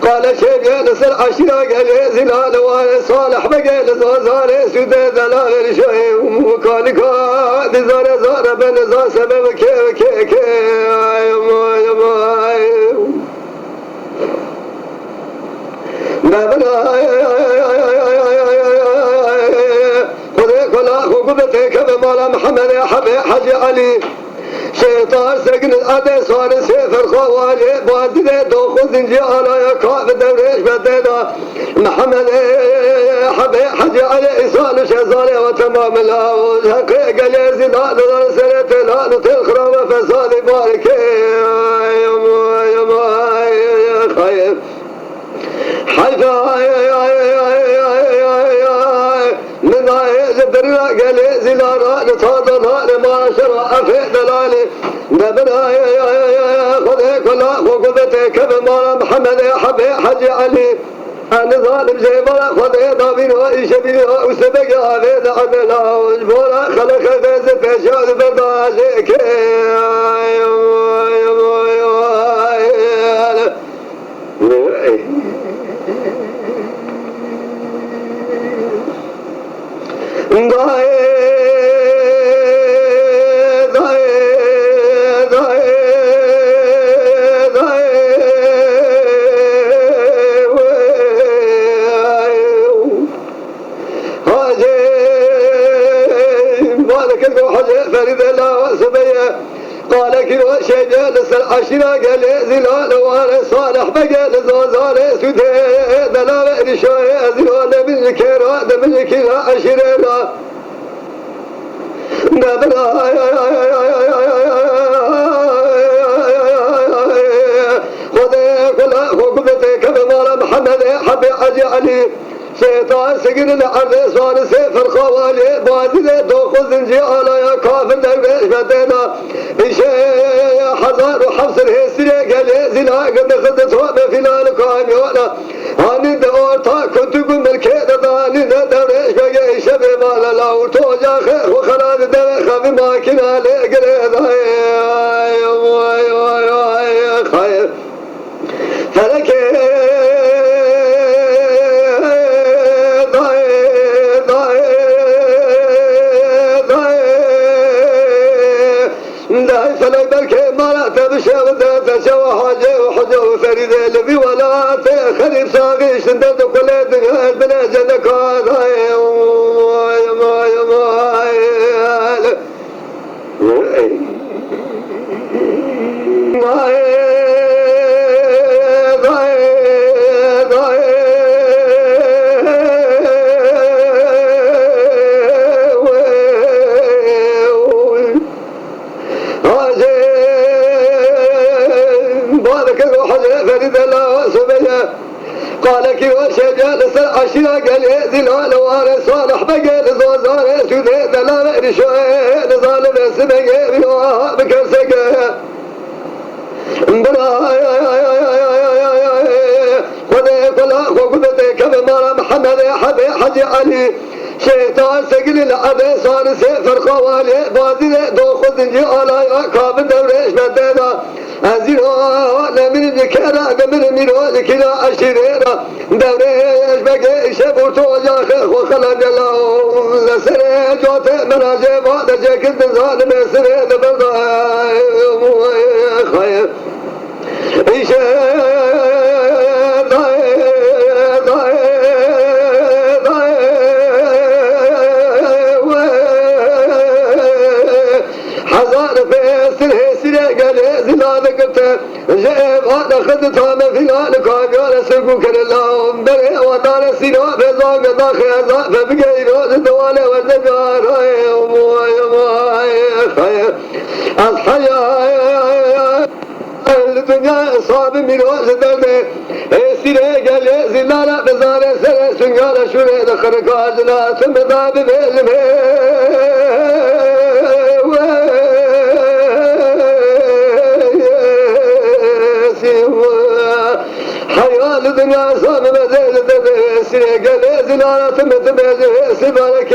قال شيخ نسل عشرة قال زلال صالح بقى زار سداد لا غير شيء وكان كاد زار بن زار سبب كي يا ما بابنا خذ كلا خقبتك بمال محمد يا حج علي شيطان سجن الأدي صار سيفر خوالي بادي دو خذ على يا كافر دوريش بدينا محمد حج علي إصال شزالي وتمام الهوج حقيق ليزي لا سنة لا تلخرم فسادي بارك يا خير حيفا من زبرنا قال زلارا نتاضنا لما شرع في دلالي دبنا خذ كلا خقبتك بمال محمد يا حج علي أنا ظالم جيبنا خذ ضابين وإيشبين وسبق هذا عملا وجبونا خلق فيز فشاد برداشك قال كيلو شيء جالس العشرة قال زلال وانا صالح بقى زوزار سدي دلال رشاي زلال من الكيرا من الكيرا عشرة نبلا خذ كلا خقبتك بمال محمد حبي حج علي شيطان سجن الأرض صار سيفر خوالي بادي دو خذ على يا كافر درويش بدينا شيء حضار وحفص الهسري قال زنا قد خدت هو فلان كاميونا هاني دور تا كنت قم الكيد ضاني درويش بقى شبه مال لا توجا خير وخلاد درويش خبي ما كنا لقريض خير فلك فلو بركي مرأت بشغدة تشوى حاجة وحجة وفريدة لبي ولا تخريب ساقيش تندد كل الدنيا بلا جنك هذا قال كيلو شيء جالس العشرة قال زلال وانا صالح بقى زوزار سدي دلال رشاي ظالم سبقى بيوها بكرسقة بلا خذ كلا خقبتك بمال محمد يا حج علي شيطان سجن الأبي صار سيفر خوالي بادي دو خذ على يا كافر دوريش بدينا أزيرا من الكرا من ميرو كلا عشرة دوريش بقى شبورت وجاخ وخلنا الله لسنة جوت مناجي بعد جاك الزان من سنة برضا خير إيش حزار في السنة قال زلال قلت جيب أنا خدتها من فلان كان سرقو كان اللهم بري ودار السنة في زاق داخل أزاق فبقى يروز الدوالة والنجار خير الحياة الدنيا صاب من روز الدولة السنة قال زلال بزار سنة سنقال شوري دخل كازنا ثم ذاب بالمهي حيال الدنيا صاب مزيد السنة قال زلال ثم تبازي سبالك